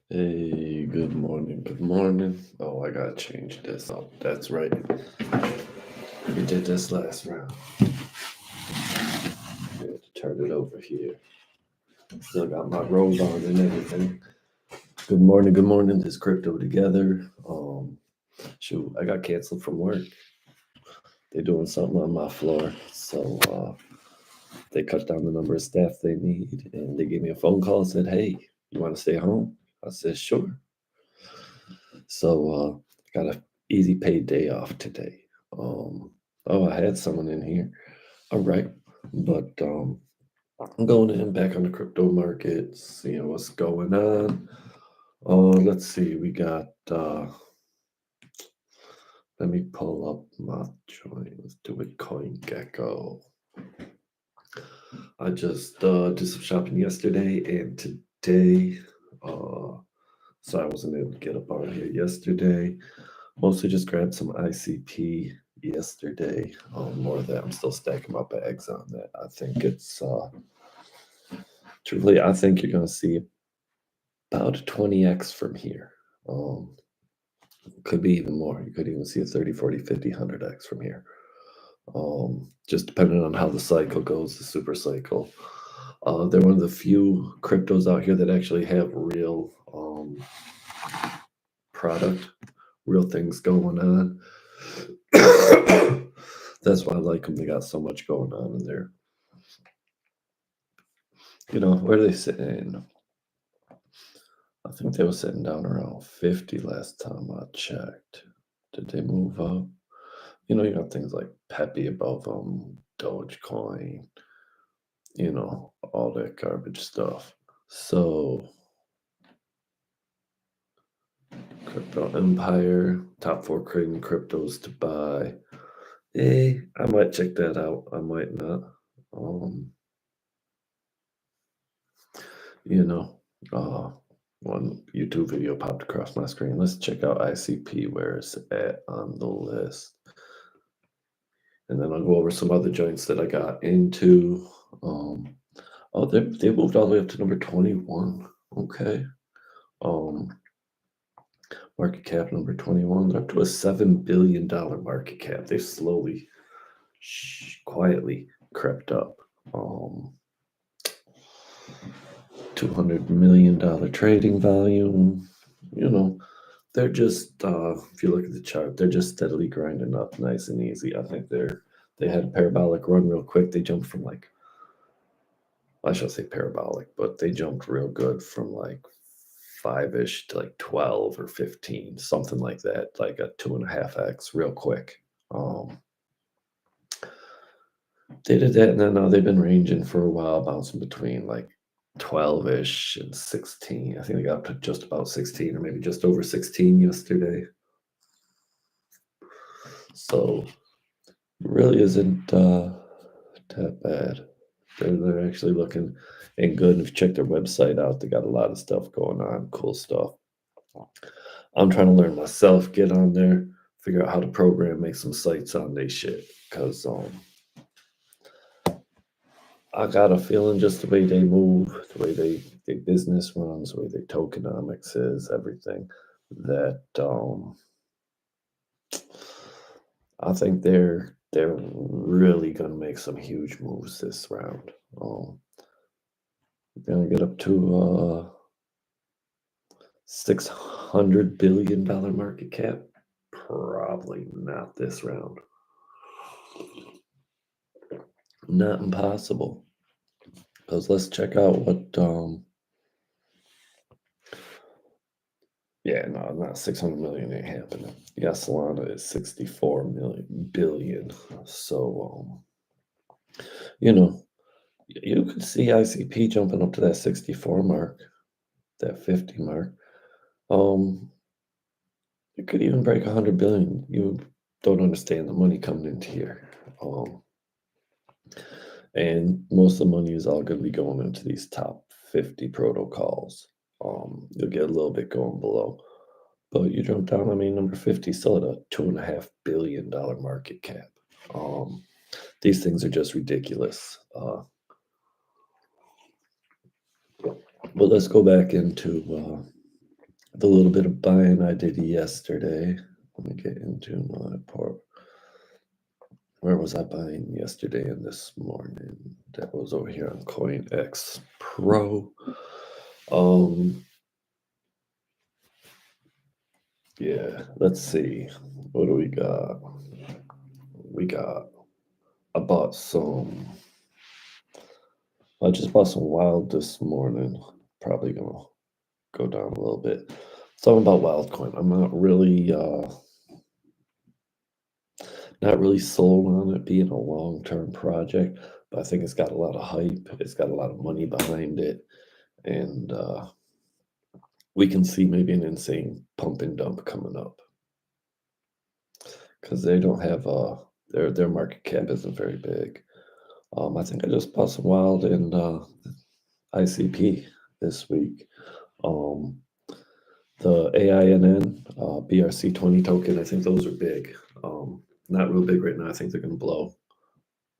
Hey, good morning, good morning. Oh, I gotta change this up. That's right. We did this last round. I had to turn it over here. Still got my robe on and everything. Good morning, good morning. This crypto together. Shoot, I got canceled from work. They're doing something on my floor. So they cut down the number of staff they need and they gave me a phone call and said, "Hey, you want to stay home?" I said, "Sure." So got a easy paid day off today. Oh, I had someone in here. All right, but I'm going in back on the crypto market, seeing what's going on. Let's see. We got. Let me pull up my joint. Let's do it. CoinGecko. I just did some shopping yesterday and today. So I wasn't able to get up on here yesterday. Mostly just grabbed some ICP yesterday. More of that. I'm still stacking my bags on that. I think it's truly, I think you're going to see about a 20x from here. Could be even more. You could even see a 30, 40, 50, 100x from here. Just depending on how the cycle goes, the super cycle. They're one of the few cryptos out here that actually have real product, real things going on. That's why I like them. They got so much going on in there. Where are they sitting? I think they were sitting down around 50 last time I checked. Did they move up? You got things like Peppy above them, Dogecoin, all that garbage stuff. So, Crypto Empire, top 4 creating cryptos to buy. I might check that out. I might not. One YouTube video popped across my screen. Let's check out ICP, where it's at on the list. And then I'll go over some other joints that I got into. They moved all the way up to number 21. Okay. Market cap number 21. They're up to a $7 billion market cap. They slowly, quietly crept up. $200 million trading volume. They're just, if you look at the chart, they're just steadily grinding up nice and easy. I think they had a parabolic run real quick. They jumped from I shouldn't say parabolic, but they jumped real good from 5-ish to 12 or 15, something like that, like a 2.5x real quick. They did that, and then they've been ranging for a while, bouncing between 12-ish and 16. I think they got up to just about 16 or maybe just over 16 yesterday. So really isn't that bad. They're actually looking and good. And if you check their website out, they got a lot of stuff going on, cool stuff. I'm trying to learn myself, get on there, figure out how to program, make some sites on their shit. Because I got a feeling just the way they move, the way they business runs, the way their tokenomics is, everything, that I think they're really gonna make some huge moves this round. We're gonna get up to $600 billion market cap. Probably not this round. Not impossible. Because let's check out what yeah, no, not 600 million ain't happening. Yeah, Solana is 64 billion. So you could see ICP jumping up to that 64 mark, that 50 mark. It could even break 100 billion. You don't understand the money coming into here. And most of the money is all going to be going into these top 50 protocols. You'll get a little bit going below. But you jump down, number 50 still at a $2.5 billion market cap. These things are just ridiculous. But let's go back into the little bit of buying I did yesterday. Let me get into my port. Where was I buying yesterday and this morning? That was over here on CoinX Pro. Um, yeah, let's see. What do we got? We got. I bought some. I just bought some wild this morning. Probably gonna go down a little bit. Something about Wildcoin. I'm not really sold on it being a long-term project, but I think it's got a lot of hype. It's got a lot of money behind it, and we can see maybe an insane pump and dump coming up because they don't have their market cap isn't very big. I think I just bought some wild in ICP this week. Um, the AINN BRC20 token, I think those are big. Not real big right now. I think they're going to blow.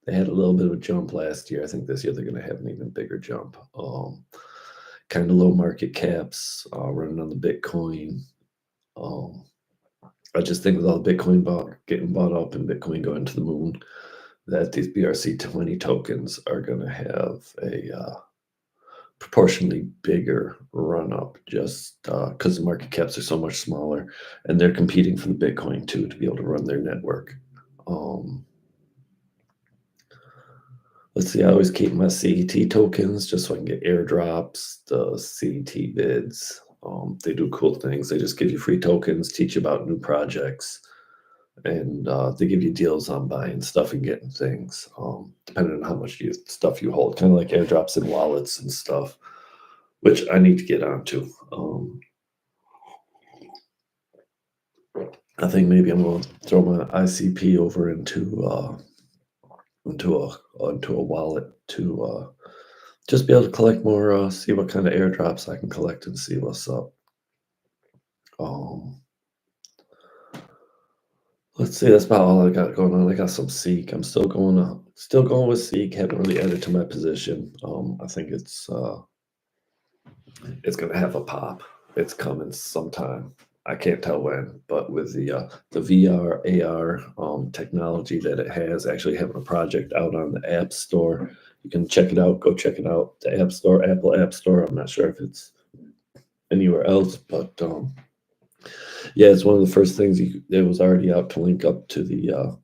They had a little bit of a jump last year. I think this year they're going to have an even bigger jump. Kind of low market caps, running on the Bitcoin. I just think with all the Bitcoin getting bought up and Bitcoin going to the moon, that these BRC20 tokens are going to have a proportionally bigger run up just because the market caps are so much smaller and they're competing for the Bitcoin too to be able to run their network. Let's see, I always keep my CET tokens just so I can get airdrops, the CET bids. They do cool things. They just give you free tokens, teach you about new projects, and they give you deals on buying stuff and getting things, depending on how much stuff you hold. Kind of like airdrops and wallets and stuff, which I need to get onto. I think maybe I'm going to throw my ICP over into a wallet to just be able to collect more, see what kind of airdrops I can collect and see what's up. Let's see, that's about all I got going on. I got some Seek. I'm still going with Seek. Haven't really added to my position. I think it's gonna have a pop. It's coming sometime. I can't tell when, but with the VR AR technology that it has, actually having a project out on the App Store, you can check it out. Go check it out. The App Store, Apple App Store. I'm not sure if it's anywhere else, but yeah, it's one of the first things. It was already out to link up to the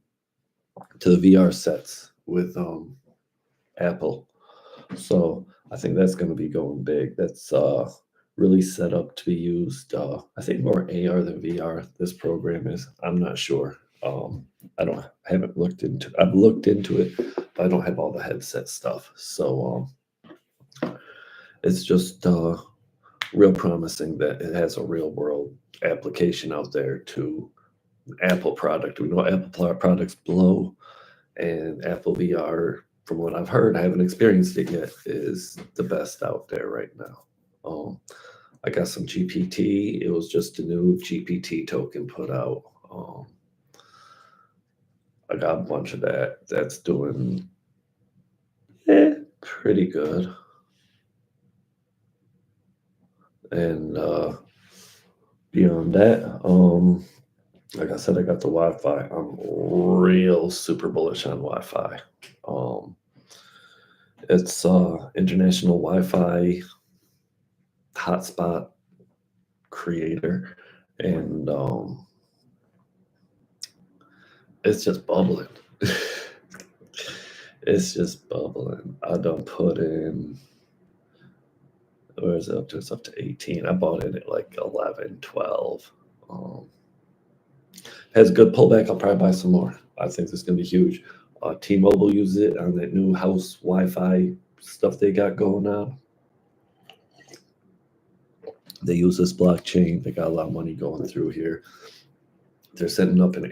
VR sets with Apple. So I think that's going to be going big. That's really set up to be used. I think more AR than VR. This program is. I'm not sure. Haven't looked into. I've looked into it, but I don't have all the headset stuff. So it's just real promising that it has a real world application out there to Apple product. We know Apple products blow, and Apple VR, from what I've heard, I haven't experienced it yet, is the best out there right now. I got some GPT. It was just a new GPT token put out. I got a bunch of that. That's doing pretty good. And beyond that, like I said, I got the Wi-Fi. I'm real super bullish on Wi-Fi. It's international Wi-Fi hotspot creator, and it's just bubbling. It's just bubbling. I don't put in. Where is it up to? It's up to 18. I bought in at like 11, 12. Has good pullback. I'll probably buy some more. I think this is going to be huge. T-Mobile uses it on that new house Wi-Fi stuff they got going on. They use this blockchain. They got a lot of money going through here. They're setting up in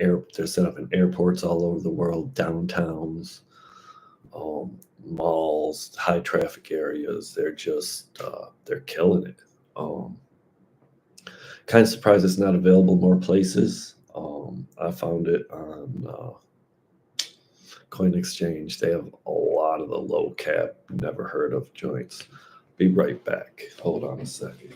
airports all over the world, downtowns, malls, high traffic areas. They're just they're killing it. Kind of surprised it's not available more places. I found it on Coin Exchange. They have a lot of the low cap, never heard of joints. Be right back. Hold on a second.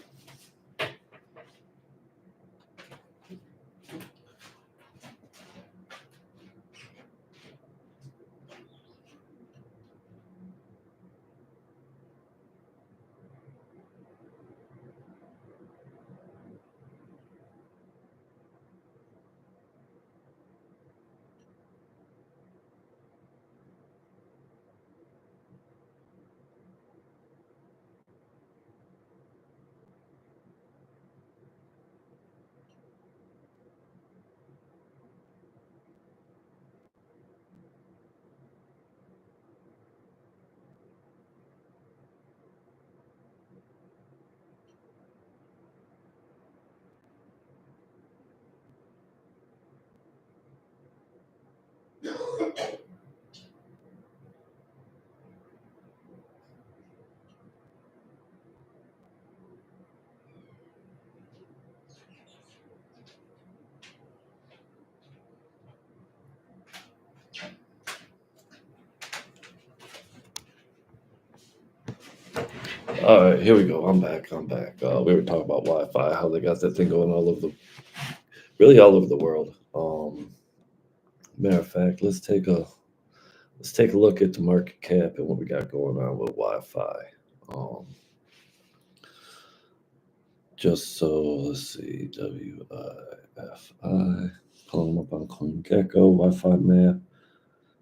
All right, here we go. I'm back. We were talking about Wi-Fi, how they got that thing going really all over the world. Matter of fact, let's take a look at the market cap and what we got going on with Wi-Fi. Just so let's see, WIFI. Pulling them up on CoinGecko, Wi-Fi map.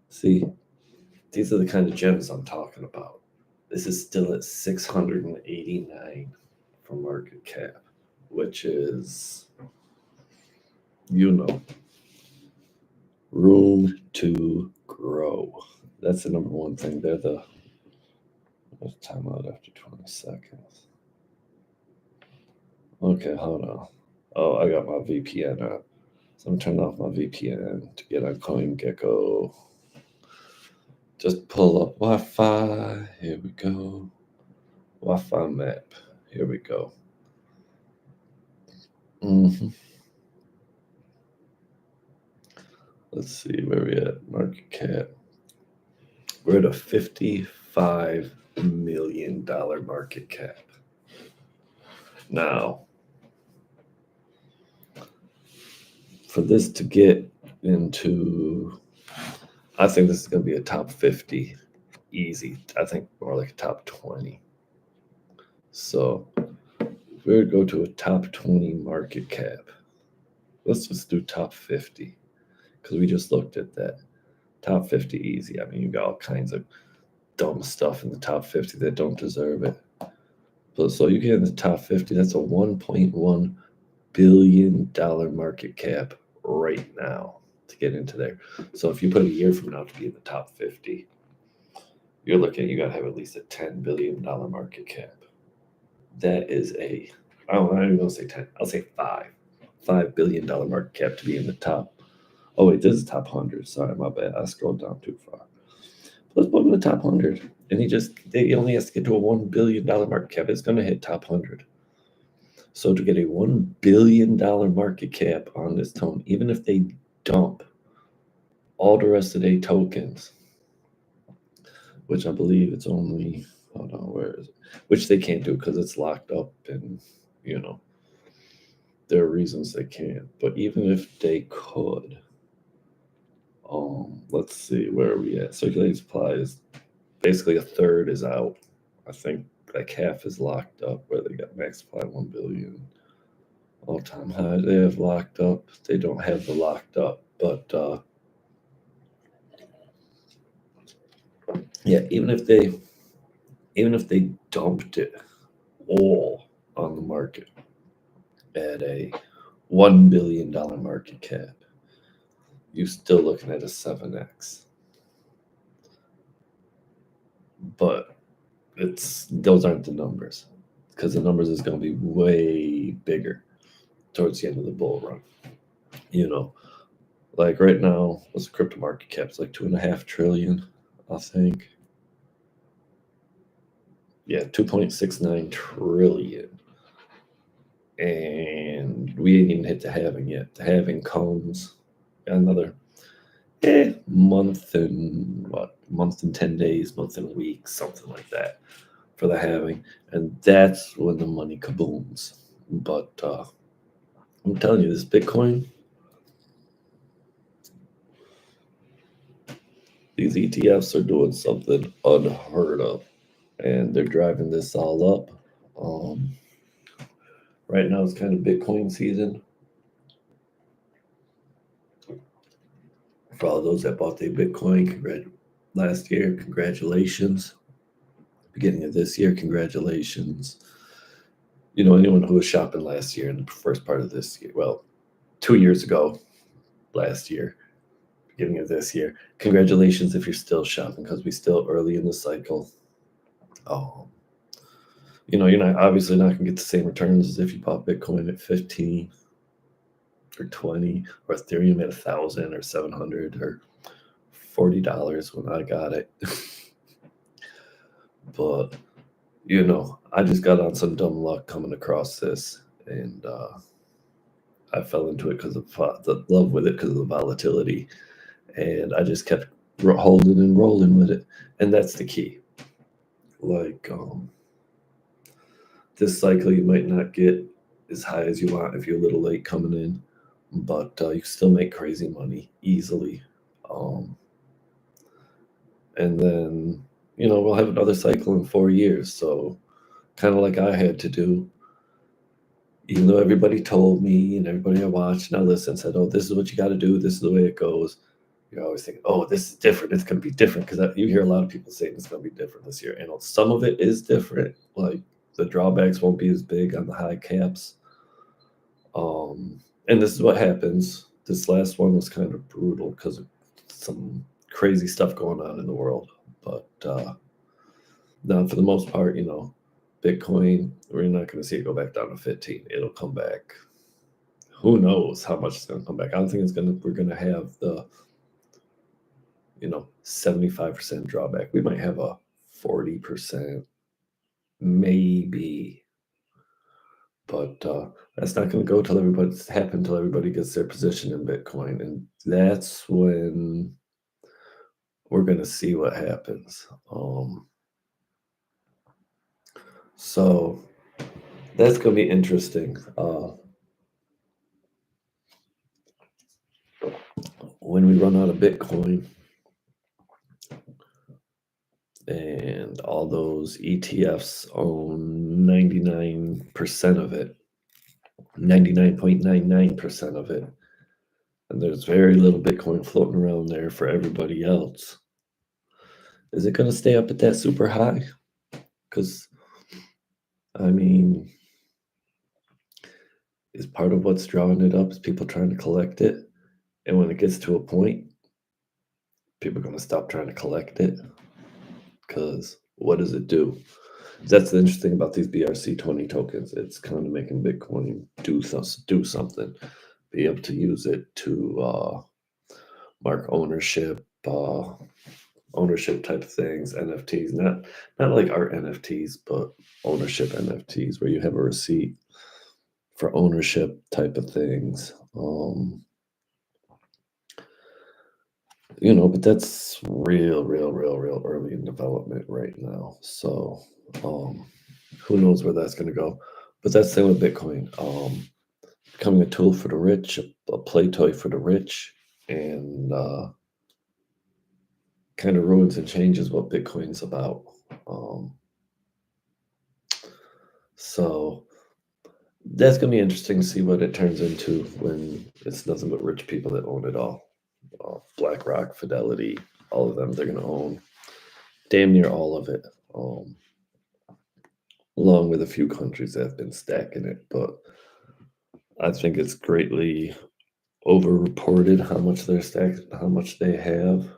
See, these are the kind of gems I'm talking about. This is still at 689 for market cap, which is, room to grow. That's the number one thing. There's time out after 20 seconds. Okay, hold on. Oh, I got my VPN up. So I'm turning off my VPN to get on CoinGecko. Just pull up Wi-Fi. Here we go. Wi-Fi map. Here we go. Let's see where we at. Market cap. We're at a $55 million market cap. Now, for this to get into, I think this is going to be a top 50 easy. I think more like a top 20. So if we were to go to a top 20 market cap, let's just do top 50 because we just looked at that. Top 50 easy. I mean, you got all kinds of dumb stuff in the top 50 that don't deserve it. But so you get in the top 50, that's a $1.1 billion market cap right now to get into there. So if you put a year from now to be in the top 50, you're looking, you got to have at least a $10 billion market cap. That is I'm not even going to say 10, I'll say $5 billion market cap to be in the top. Oh, wait, this is top 100. Sorry, my bad. I scrolled down too far. Let's put him in the top 100. And he only has to get to a $1 billion market cap. It's going to hit top 100. So to get a $1 billion market cap on this token, even if they dump all the rest of their tokens, which I believe it's only, hold on, where is it? Which they can't do because it's locked up and, there are reasons they can't. But even if they could, let's see, where are we at? Circulating supply is basically a third is out. I think like half is locked up where they got max supply 1 billion. All-time high they have locked up. They don't have the locked up, but yeah, even if they dumped it all on the market at a $1 billion market cap, you're still looking at a 7x. But those aren't the numbers, because the numbers is going to be way bigger towards the end of the bull run. Like right now, what's the crypto market cap? It's like 2.5 trillion, I think. Yeah, 2.69 trillion. And we ain't even hit the halving yet. The halving comes another month and 10 days, month and a week, something like that. for the halving, and that's when the money kabooms. But I'm telling you, this Bitcoin, these ETFs are doing something unheard of, and they're driving this all up. Um, right now, it's kind of Bitcoin season. For all those that bought their Bitcoin, last year, congratulations. Beginning of this year, congratulations. You know, anyone who was shopping last year in the first part of this year, well, 2 years ago, last year, beginning of this year, congratulations if you're still shopping because we're still early in the cycle. You know, you're not obviously not going to get the same returns as if you bought Bitcoin at 15 or 20 or Ethereum at 1,000 or 700 or $40 when I got it. But, you know, I just got on some dumb luck coming across this, and I fell into it because of the love with it because of the volatility, and I just kept holding and rolling with it, and that's the key. Like this cycle, you might not get as high as you want if you're a little late coming in, but you still make crazy money easily. And then, you know, we'll have another cycle in 4 years. So, kind of like I had to do, even though everybody told me and everybody I watched and I listened said, oh, this is what you got to do. This is the way it goes. You're always thinking, oh, this is different. It's going to be different because you hear a lot of people saying it's going to be different this year. And some of it is different. Like the drawbacks won't be as big on the high caps. And this is what happens. This last one was kind of brutal because of some crazy stuff going on in the world. But now, for the most part, you know, Bitcoin, we're not going to see it go back down to 15. It'll come back. Who knows how much it's going to come back? I don't think we're going to have the, you know, 75% drawback. We might have a 40%, maybe. But that's not going to go till everybody gets their position in Bitcoin. And that's when we're going to see what happens. So that's going to be interesting. When we run out of Bitcoin and all those ETFs own 99% of it, 99.99% of it, and there's very little Bitcoin floating around there for everybody else, is it going to stay up at that super high? Because, I mean, is part of what's drawing it up is people trying to collect it. And when it gets to a point, people are going to stop trying to collect it. Because what does it do? That's the interesting about these BRC20 tokens. It's kind of making Bitcoin do something, be able to use it to mark ownership type of things, NFTs, not like art NFTs, but ownership NFTs where you have a receipt for ownership type of things. You know, but that's real early in development right now. So who knows where that's going to go? But that's the thing with Bitcoin. Becoming a tool for the rich, a play toy for the rich, and kind of ruins and changes what Bitcoin's about. So that's going to be interesting to see what it turns into when it's nothing but rich people that own it all. BlackRock, Fidelity, all of them, they're going to own damn near all of it, along with a few countries that have been stacking it. But I think it's greatly overreported how much they're stacked, how much they have.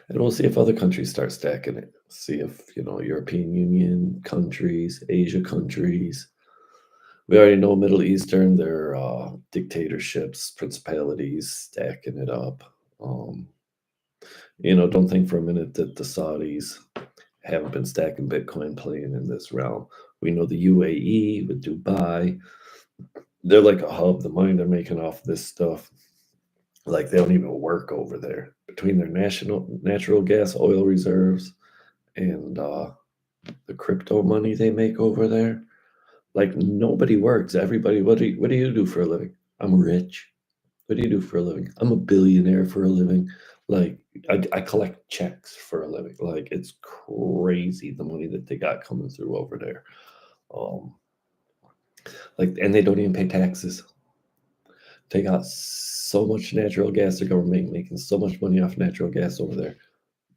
And we'll see if other countries start stacking it. See if, you know, European Union countries, Asia countries. We already know Middle Eastern, they're dictatorships, principalities, stacking it up. You know, don't think for a minute that the Saudis haven't been stacking Bitcoin playing in this realm. We know the UAE with Dubai, they're like a hub. The money they're making off this stuff, like they don't even work over there. Between their natural gas oil reserves and the crypto money they make over there. Like nobody works. Everybody, what do you do for a living? I'm rich. What do you do for a living? I'm a billionaire for a living. Like I collect checks for a living. Like it's crazy the money that they got coming through over there. Um, like and they don't even pay taxes. They got so much natural gas. The government making so much money off natural gas over there.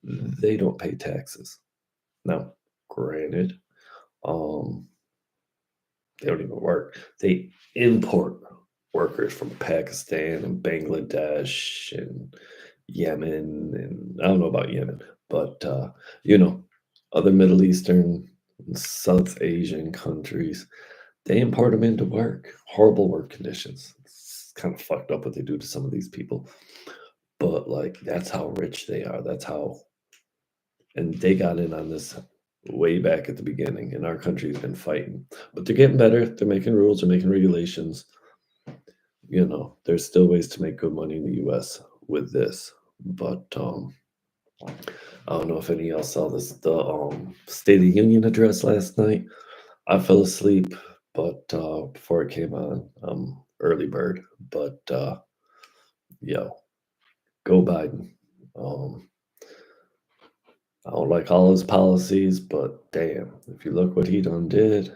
They don't pay taxes. Now, granted, um, they don't even work. They import workers from Pakistan and Bangladesh and Yemen, and I don't know about Yemen, but you know, other Middle Eastern, South Asian countries. They import them into work. Horrible work conditions. It's kind of fucked up what they do to some of these people. But like that's how rich they are. That's how and they got in on this way back at the beginning, and our country's been fighting. But they're getting better. They're making rules, they're making regulations. There's still ways to make good money in the US with this. But I don't know if any of y'all saw this the State of the Union address last night. I fell asleep, but before it came on, early bird. But yo, go Biden. Um, I don't like all his policies, but damn, if you look what he done did,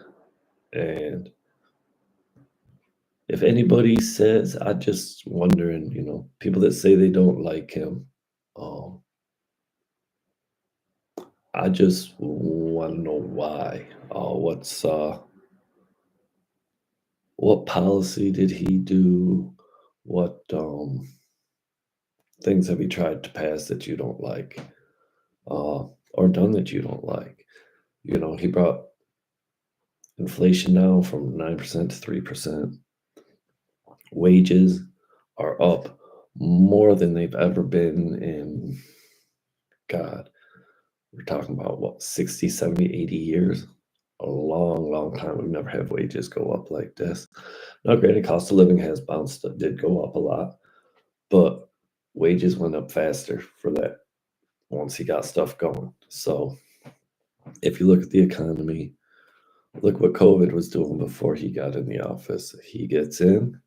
and if anybody says, I just wondering, people that say they don't like him, um, I just want to know why. What policy did he do? What things have he tried to pass that you don't like, or done that you don't like? He brought inflation down from 9% to 3%. Wages are up more than they've ever been in, God, we're talking about what, 60, 70, 80 years? A long, long time. We've never had wages go up like this. Now, granted, cost of living has bounced, did go up a lot, but wages went up faster for that once he got stuff going. So if you look at the economy, look what COVID was doing before he got in the office. He gets in,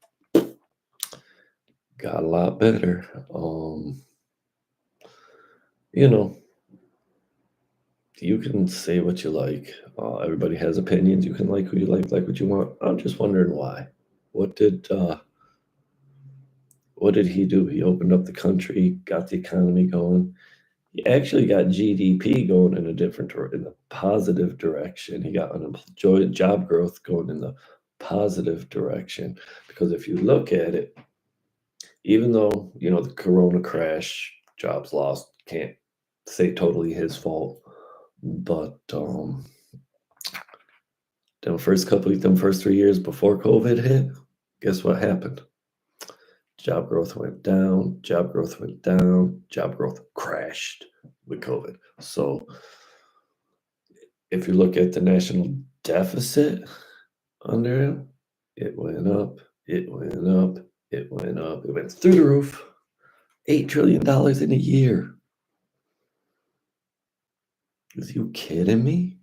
got a lot better. You know, you can say what you like. Everybody has opinions. You can like who you like what you want. I'm just wondering why. What did uh, what did he do? He opened up the country, got the economy going. He actually got GDP going in the positive direction. He got unemployment job growth going in the positive direction. Because if you look at it, even though the Corona crash, jobs lost, can't say totally his fault, but them first 3 years before COVID hit, guess what happened? Job growth went down, job growth went down, job growth crashed with COVID. So if you look at the national deficit under him, it went up, it went up, it went up, it went through the roof. $8 trillion in a year. Is you kidding me?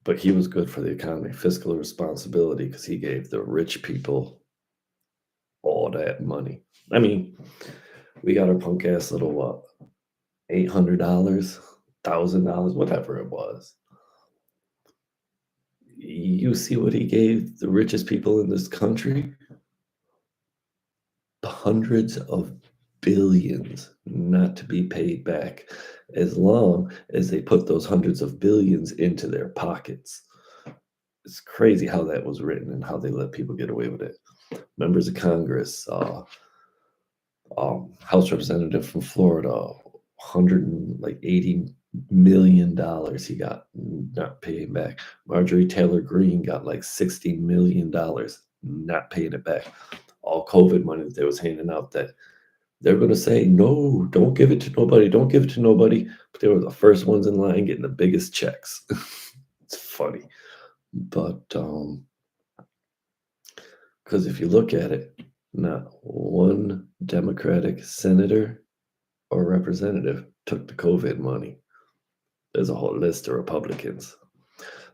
But he was good for the economy, fiscal responsibility, because he gave the rich people all that money. I mean, we got our punk ass little what, $800, $1,000, whatever it was. You see what he gave the richest people in this country? Hundreds of billions not to be paid back as long as they put those hundreds of billions into their pockets. It's crazy how that was written and how they let people get away with it. Members of Congress, House representative from Florida, $180 million he got not paying back. Marjorie Taylor Greene got like $60 million not paying it back. All COVID money that they was handing out that they're going to say, no, don't give it to nobody. Don't give it to nobody. But they were the first ones in line getting the biggest checks. It's funny. But because if you look at it, not one Democratic senator or representative took the COVID money. There's a whole list of Republicans.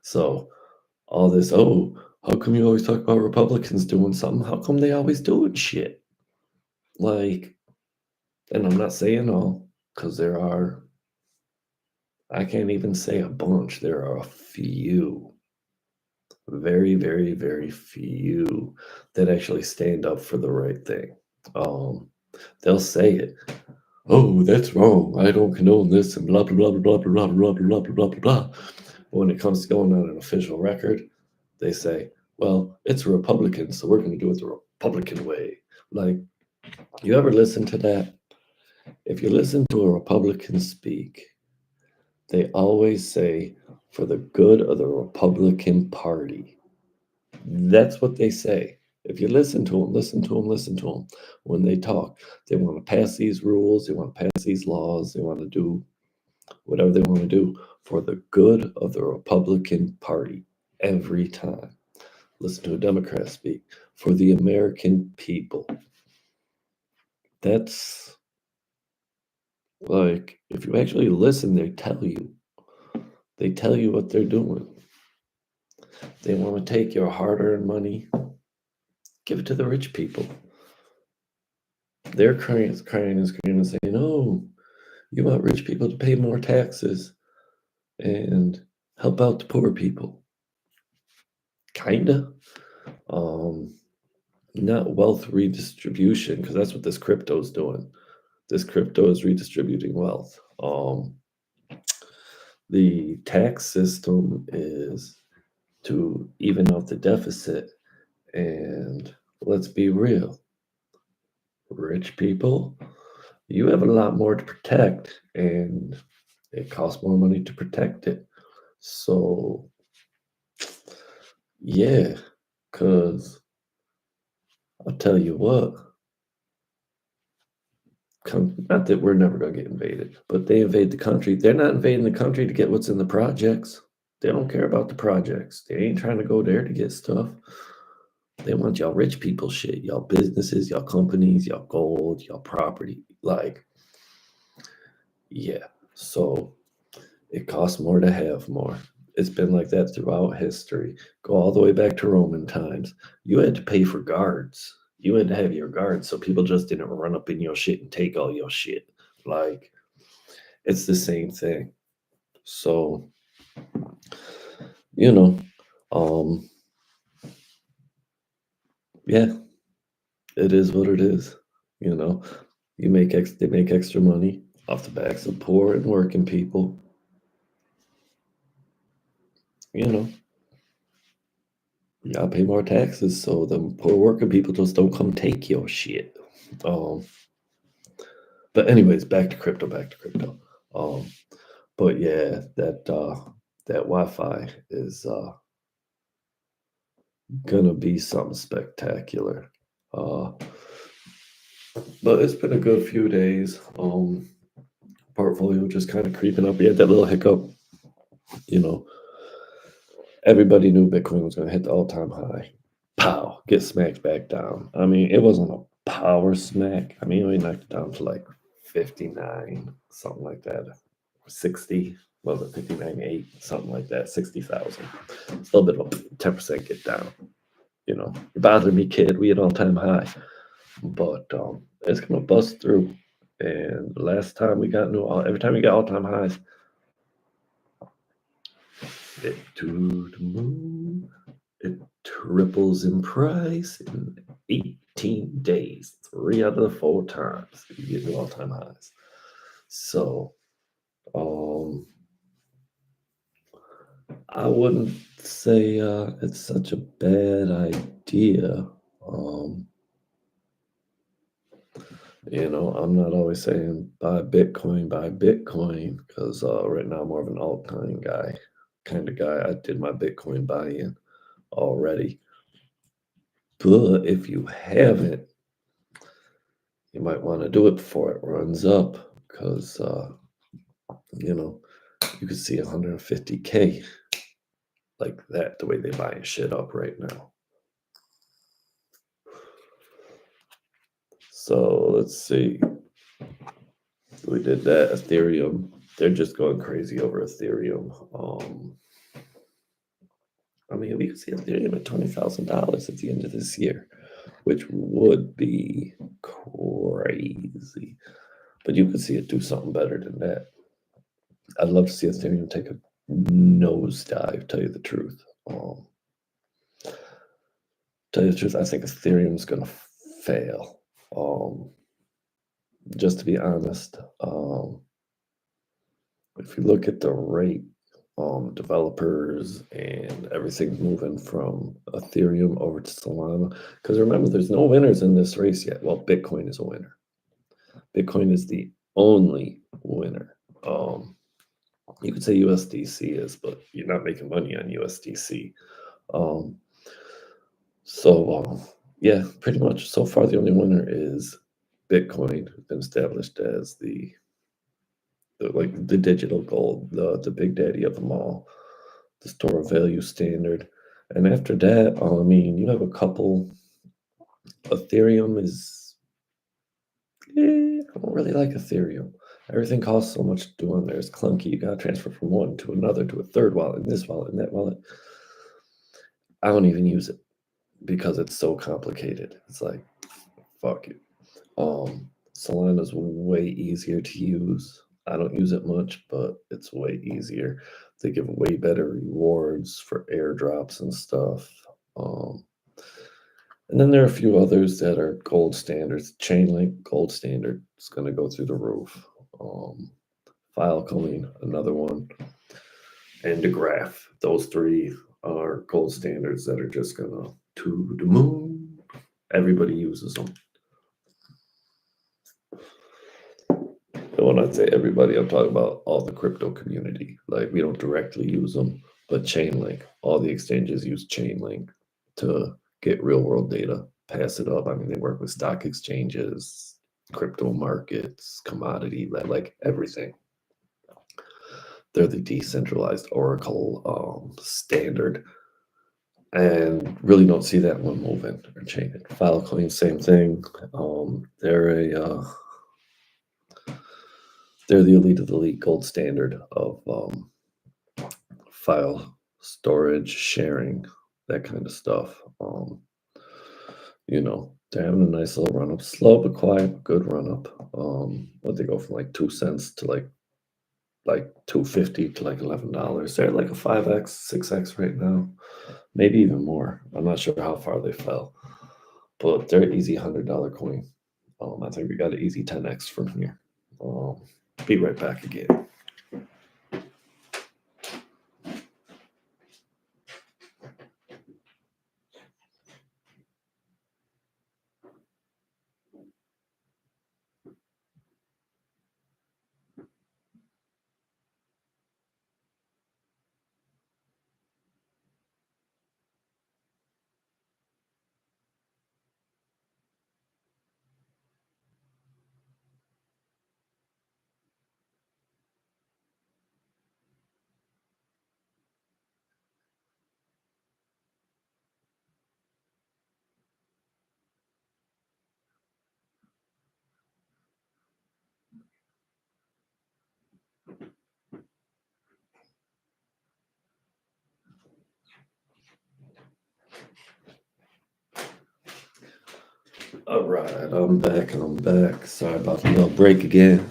So all this, oh, how come you always talk about Republicans doing something? How come they always doing shit? Like, and I'm not saying all, because there are, I can't even say a bunch. There are a few, very, very, very few that actually stand up for the right thing. Um, they'll say it. Oh, that's wrong. I don't condone this and blah blah blah blah blah blah blah blah blah blah blah blah. But when it comes to going on an official record, they say, well, it's a Republican, so we're going to do it the Republican way. Like, you ever listen to that? If you listen to a Republican speak, they always say, for the good of the Republican Party. That's what they say. If you listen to them, listen to them, listen to them. When they talk, they want to pass these rules, they want to pass these laws, they want to do whatever they want to do for the good of the Republican Party every time. Listen to a Democrat speak for the American people. That's like, if you actually listen, they tell you. They tell you what they're doing. They want to take your hard earned money, give it to the rich people. They're crying and screaming and saying, oh, you want rich people to pay more taxes and help out the poor people. Kinda. Not wealth redistribution, because that's what this crypto is doing. This crypto is redistributing wealth. The tax system is to even out the deficit. And let's be real, rich people, you have a lot more to protect, and it costs more money to protect it. So, yeah, because I'll tell you what, not that we're never going to get invaded, but they invade the country. They're not invading the country to get what's in the projects. They don't care about the projects. They ain't trying to go there to get stuff. They want y'all rich people shit, y'all businesses, y'all companies, y'all gold, y'all property. Like, yeah. So it costs more to have more. It's been like that throughout history. Go all the way back to Roman times. You had to pay for guards. You had to have your guards so people just didn't run up in your shit and take all your shit. Like, it's the same thing. So, you know, um, yeah, it is what it is. You know, they make extra money off the backs of poor and working people. You know, you gotta pay more taxes so the poor working people just don't come take your shit. Um, but anyways, back to crypto. Back to crypto. Um, but yeah, that Wi-Fi is gonna be something spectacular. Uh, but it's been a good few days. Portfolio just kind of creeping up. We had that little hiccup. You know, everybody knew Bitcoin was going to hit the all-time high. Pow, get smacked back down. I mean, it wasn't a power smack. I mean, we knocked it down to like 59, something like that. 60, was it 59.8, something like that, 60,000. It's a little bit of a 10% get down. You know, you're bothering me, kid. We at all-time high. But it's going to bust through. And last time we got every time we got all-time highs, it to the moon. It triples in price in 18 days. 3 out of the 4 times you get new all-time highs. So, I wouldn't say it's such a bad idea. You know, I'm not always saying buy Bitcoin, because right now I'm more of an altcoin guy, kind of guy. I did my Bitcoin buy-in already. But if you haven't, you might want to do it before it runs up, because you know, you could see 150K like that, the way they buying shit up right now. So let's see. We did that. Ethereum they're just going crazy over Ethereum. I mean, we could see Ethereum at $20,000 at the end of this year, which would be crazy. But you could see it do something better than that. I'd love to see Ethereum take a nosedive, tell you the truth. Tell you the truth, I think Ethereum's going to fail. Just to be honest, if you look at the rate, developers and everything moving from Ethereum over to Solana, because remember, there's no winners in this race yet. Well, Bitcoin is a winner. Bitcoin is the only winner. You could say USDC is, but you're not making money on USDC. Yeah, pretty much so far the only winner is Bitcoin, been established as the digital gold, the big daddy of them all, the store of value standard. And after that, I mean, you have a couple. Ethereum is, I don't really like Ethereum. Everything costs so much to do on there. It's clunky. You got to transfer from one to another to a third wallet, and this wallet, and that wallet. I don't even use it because it's so complicated. It's like, fuck it. Solana's way easier to use. I don't use it much, but it's way easier. They give way better rewards for airdrops and stuff. And then there are a few others that are gold standards. Chainlink, gold standard, is going to go through the roof. Filecoin, another one. And Graph. Those three are gold standards that are just going to the moon. Everybody uses them. And when I say everybody, I'm talking about all the crypto community. Like, we don't directly use them, but Chainlink, all the exchanges use Chainlink to get real world data, pass it up. I mean, they work with stock exchanges, crypto markets, commodity, like everything. They're the decentralized Oracle standard. And really don't see that one moving or changing. Filecoin, same thing. They're the elite of the elite, gold standard of file storage, sharing, that kind of stuff. They're having a nice little run up, slow but quiet, good run up. What they go from like 2 cents to like $2.50 to like $11. They're like a 5x, 6x right now, maybe even more. I'm not sure how far they fell, but they're an easy $100 coin. I think we got an easy 10x from here. Be right back again. All right, I'm back. Sorry about the little break again.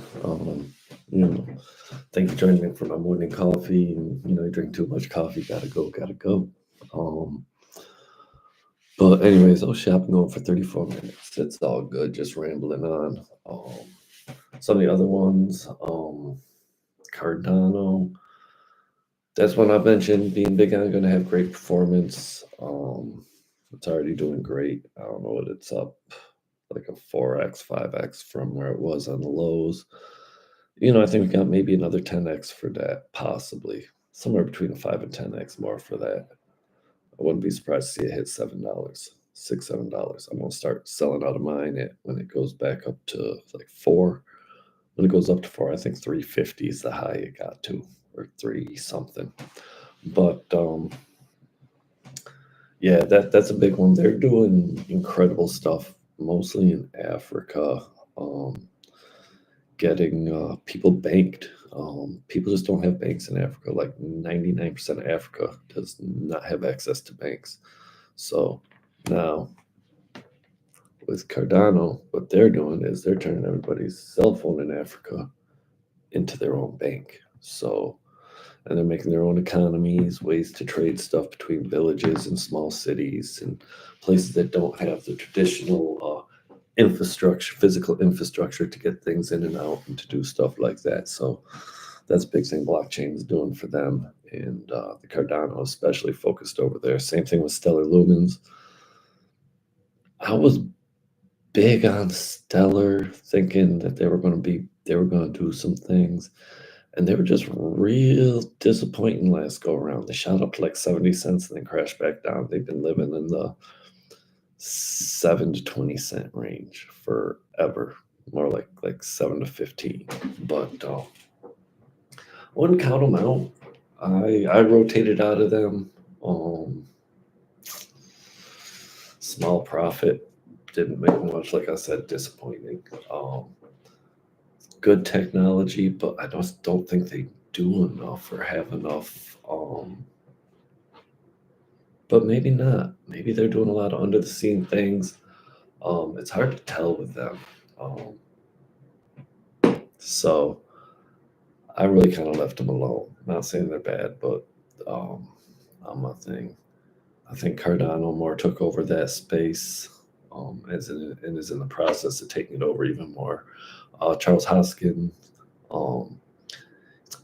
Thank you for joining me for my morning coffee. And you drink too much coffee, gotta go. But anyways, I was shopping on for 34 minutes. It's all good, just rambling on. Some of the other ones, Cardano. That's one I mentioned being big on, going to have great performance. It's already doing great. I don't know what it's up, like a 4x, 5x from where it was on the lows. I think we got maybe another 10x for that, possibly. Somewhere between a 5 and 10x more for that. I wouldn't be surprised to see it hit $7, $6, $7. I'm going to start selling out of mine when it goes back up to like 4. When it goes up to 4, I think 350 is the high it got to, or 3 something. But yeah, that's a big one. They're doing incredible stuff, mostly in Africa, getting people banked. People just don't have banks in Africa. Like 99% of Africa does not have access to banks. So now with Cardano, what they're doing is they're turning everybody's cell phone in Africa into their own bank. So, and they're making their own economies, ways to trade stuff between villages and small cities and places that don't have the traditional infrastructure, physical infrastructure to get things in and out and to do stuff like that. So that's a big thing blockchain is doing for them. And the Cardano especially focused over there. Same thing with Stellar Lumens. I was big on Stellar, thinking that they were going to do some things, and they were just real disappointing last go around. They shot up to like 70 cents and then crashed back down. They've been living in the 7 to 20 cent range forever, more like 7 to 15. But wouldn't count them out. I rotated out of them. Small profit, didn't make much. Like I said, disappointing. Good technology, but I just don't think they do enough or have enough. But maybe not. Maybe they're doing a lot of under the scene things. It's hard to tell with them. So I really kind of left them alone. Not saying they're bad, but not my thing. I think Cardano more took over that space, and is in the process of taking it over even more. Charles Hoskin, um,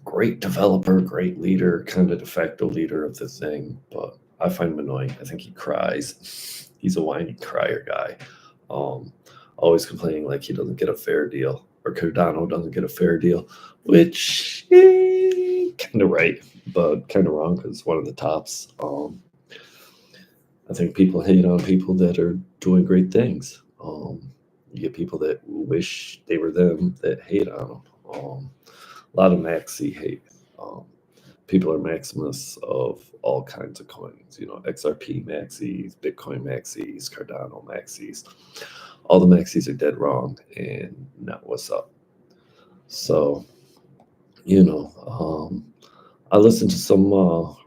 great developer, great leader, kind of de facto leader of the thing, but I find him annoying. I think he cries. He's a whiny crier guy. Um, Always complaining like he doesn't get a fair deal, or Cardano doesn't get a fair deal, which kind of right, but kind of wrong because it's one of the tops. I think people hate on people that are doing great things. You get people that wish they were them that hate on them. A lot of maxi hate. Um, People are maximists of all kinds of coins. XRP maxis, Bitcoin maxis, Cardano maxis. All the maxis are dead wrong and not what's up. So, I listened to some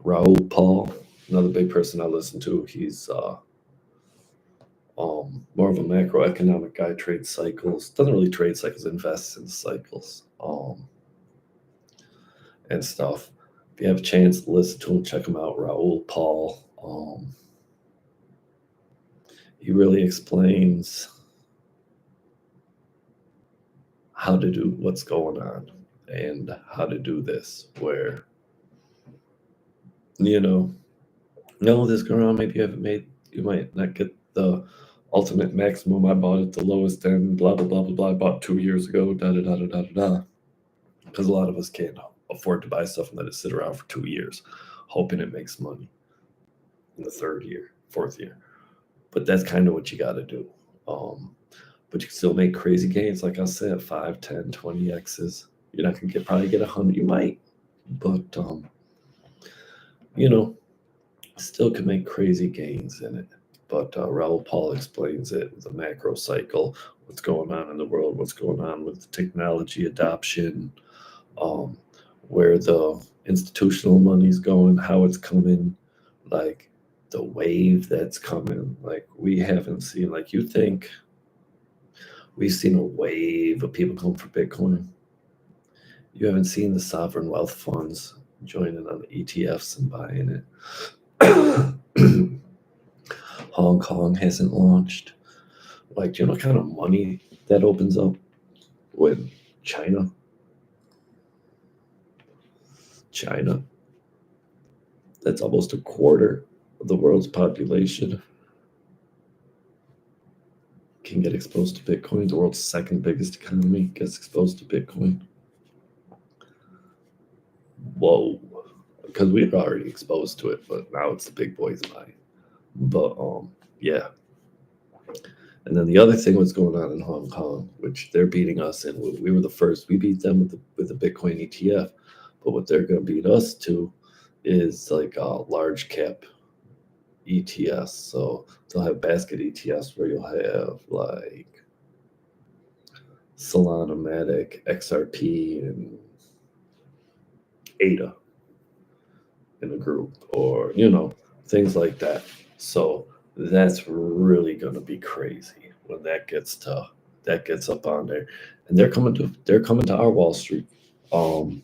Raoul Paul, another big person I listen to. He's more of a macroeconomic guy, trades cycles, doesn't really trade cycles, invests in cycles and stuff. If you have a chance to listen to him, check him out, Raoul Paul. He really explains how to do what's going on and how to do this, where, no, this going on, maybe you might not get the ultimate maximum. I bought at the lowest end, blah, blah, blah, blah, blah. I bought 2 years ago, da, da, da, da, da, da, da. Because a lot of us can't afford to buy stuff and let it sit around for 2 years, hoping it makes money in the third year, fourth year. But that's kind of what you got to do. But you can still make crazy gains, like I said, 5, 10, 20 X's. You're not going to probably get 100. You might, but still can make crazy gains in it. But Raoul Paul explains it with the macro cycle, what's going on in the world, what's going on with the technology adoption, where the institutional money's going, how it's coming, like the wave that's coming. Like we haven't seen, like you think we've seen a wave of people come for Bitcoin. You haven't seen the sovereign wealth funds joining on the ETFs and buying it. Hong Kong hasn't launched. Like, do you know what kind of money that opens up when China, that's almost a quarter of the world's population, can get exposed to Bitcoin. The world's second biggest economy gets exposed to Bitcoin. Whoa. Because we were already exposed to it, but now it's the big boys buying. But yeah. And then the other thing was going on in Hong Kong, which they're beating us in. We were the first. We beat them with the Bitcoin ETF, but what they're going to beat us to is like large cap ETFs. So they'll have basket ETFs where you'll have like Solana, Matic, XRP, and ADA in a group, or things like that. So that's really going to be crazy when that gets up on there, and they're coming to our Wall Street, um,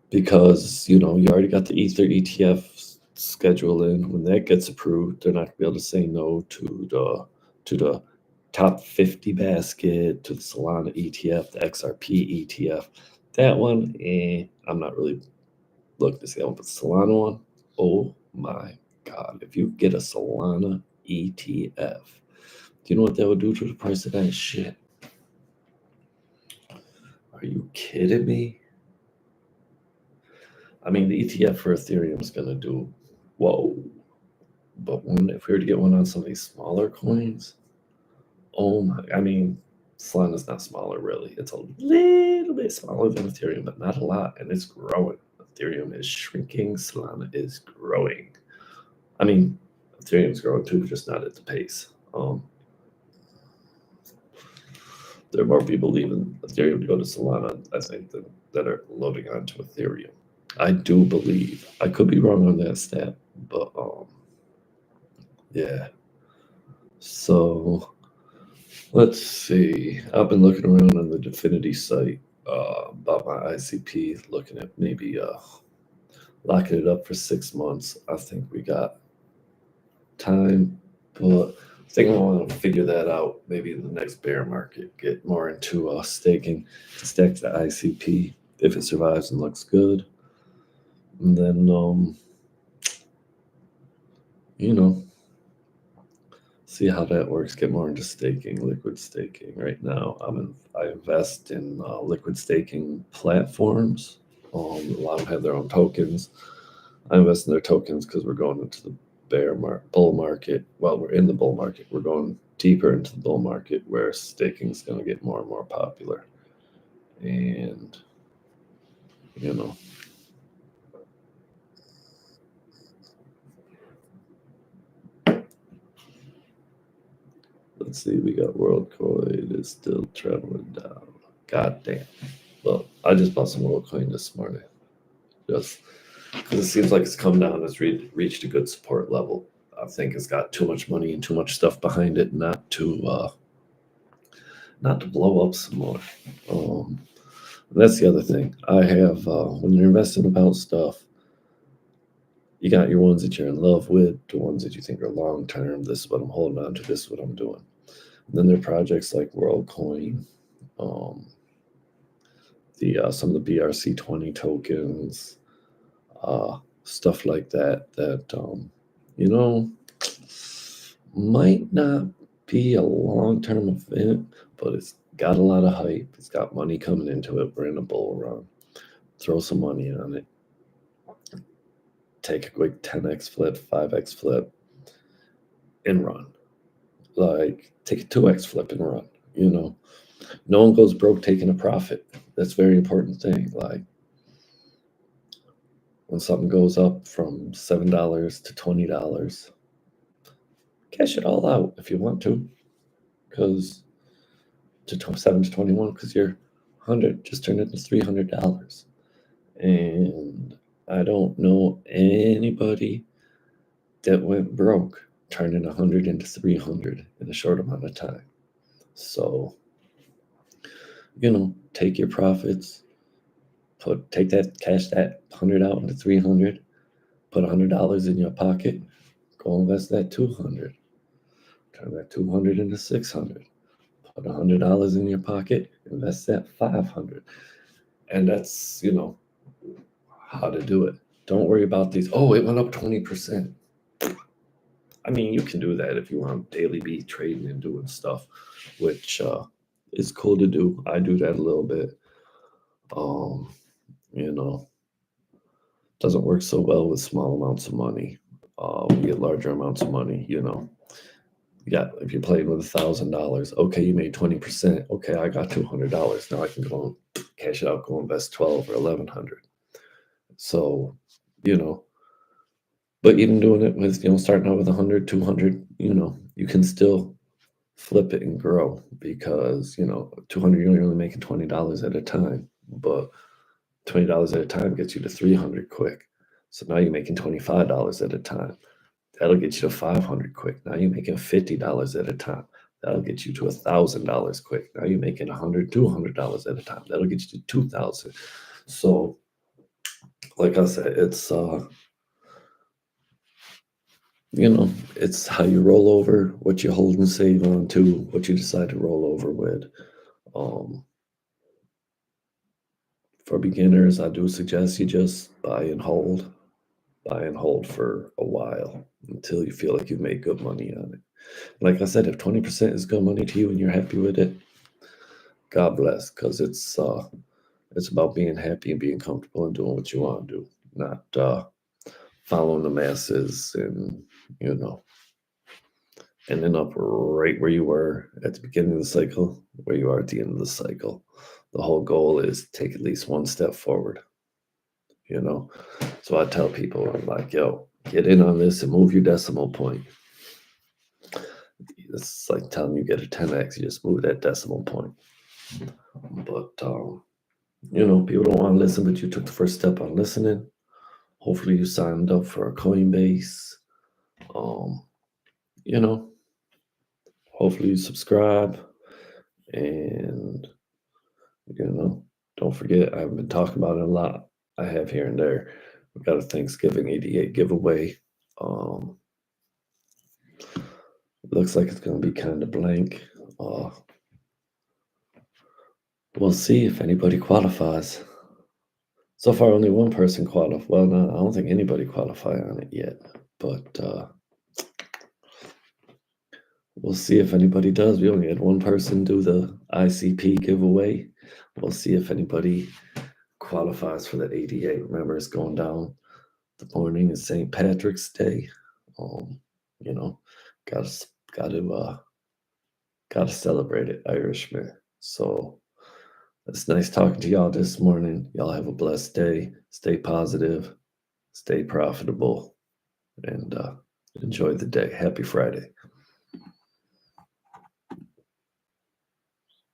because you already got the Ether ETF schedule in. When that gets approved, they're not going to be able to say no to the top 50 basket, to the Solana ETF, the XRP ETF. That one, I'm not really looking to see that one, but the Solana one, oh my God. If you get a Solana ETF, do you know what that would do to the price of that shit? Are you kidding me? I mean, the ETF for Ethereum is going to do whoa. But if we were to get one on some of these smaller coins, oh my, I mean, Solana's not smaller really. It's a little bit smaller than Ethereum, but not a lot, and it's growing. Ethereum is shrinking, Solana is growing. I mean, Ethereum's growing too, just not at the pace. There are more people leaving Ethereum to go to Solana, I think, that are loading onto Ethereum. I do believe. I could be wrong on that stat, but yeah. So let's see. I've been looking around on the Dfinity site about my ICP, looking at maybe locking it up for 6 months. I think we got time, but I think I want to figure that out maybe in the next bear market, get more into staking, stack the ICP if it survives and looks good. And then, see how that works, get more into staking, liquid staking. Right now, I invest in liquid staking platforms. A lot of them have their own tokens. I invest in their tokens because we're going into the bull market. Well, we're in the bull market. We're going deeper into the bull market where staking is going to get more and more popular. And, let's see, we got WorldCoin is still traveling down. God damn. Well, I just bought some WorldCoin this morning. Just because it seems like it's come down, it's reached a good support level. I think it's got too much money and too much stuff behind it not to blow up some more. That's the other thing. I have when you're investing about stuff, you got your ones that you're in love with, the ones that you think are long term. This is what I'm holding on to. This is what I'm doing. And then there are projects like WorldCoin, some of the BRC20 tokens, stuff like that. That might not be a long-term event, but it's got a lot of hype. It's got money coming into it. We're in a bull run. Throw some money on it. Take a quick 10x flip, 5x flip, and run. Like, take a 2x flip and run. No one goes broke taking a profit. That's a very important thing. Like, when something goes up from $7 to $20, cash it all out if you want to, because to 7 to 21, because your 100 just turned into $300. And I don't know anybody that went broke turning 100 into 300 in a short amount of time. So, take your profits, take that, cash that 100 out into 300, put $100 in your pocket, go invest that 200, turn that 200 into 600, put $100 in your pocket, invest that 500. And that's, how to do it. Don't worry about these. Oh, it went up 20%. I mean, you can do that if you want daily be trading and doing stuff, which is cool to do. I do that a little bit. Doesn't work so well with small amounts of money. We get larger amounts of money, if you're playing with $1,000, okay, you made 20%. Okay, I got $200. Now I can go and cash it out, go invest 12 or 1,100. So, but even doing it with, starting out with 100, 200, you can still flip it and grow, because, 200, you're only making $20 at a time. But $20 at a time gets you to 300 quick. So now you're making $25 at a time. That'll get you to 500 quick. Now you're making $50 at a time. That'll get you to $1,000 quick. Now you're making $200 at a time. That'll get you to 2,000. So, like I said, it's it's how you roll over, what you hold and save on to, what you decide to roll over with. Um, for beginners, I do suggest you just buy and hold for a while until you feel like you've made good money on it. Like I said, if 20% is good money to you and you're happy with it, God bless, because it's about being happy and being comfortable and doing what you want to do, not following the masses and ending up right where you were at the beginning of the cycle, where you are at the end of the cycle. The whole goal is take at least one step forward. So I tell people, I'm like, yo, get in on this and move your decimal point. It's like telling you get a 10x, you just move that decimal point. But people don't want to listen, but you took the first step on listening. Hopefully you signed up for a Coinbase. Hopefully you subscribe. And don't forget, I've been talking about it a lot. I have here and there. We've got a Thanksgiving 88 giveaway. Looks like it's going to be kind of blank. We'll see if anybody qualifies. So far, only one person qualified. Well, no, I don't think anybody qualified on it yet. But we'll see if anybody does. We only had one person do the ICP giveaway. We'll see if anybody qualifies for the 88. Remember, it's going down the morning of St. Patrick's Day. Gotta celebrate it, Irishman. So it's nice talking to y'all this morning. Y'all have a blessed day. Stay positive, stay profitable, and enjoy the day. Happy Friday.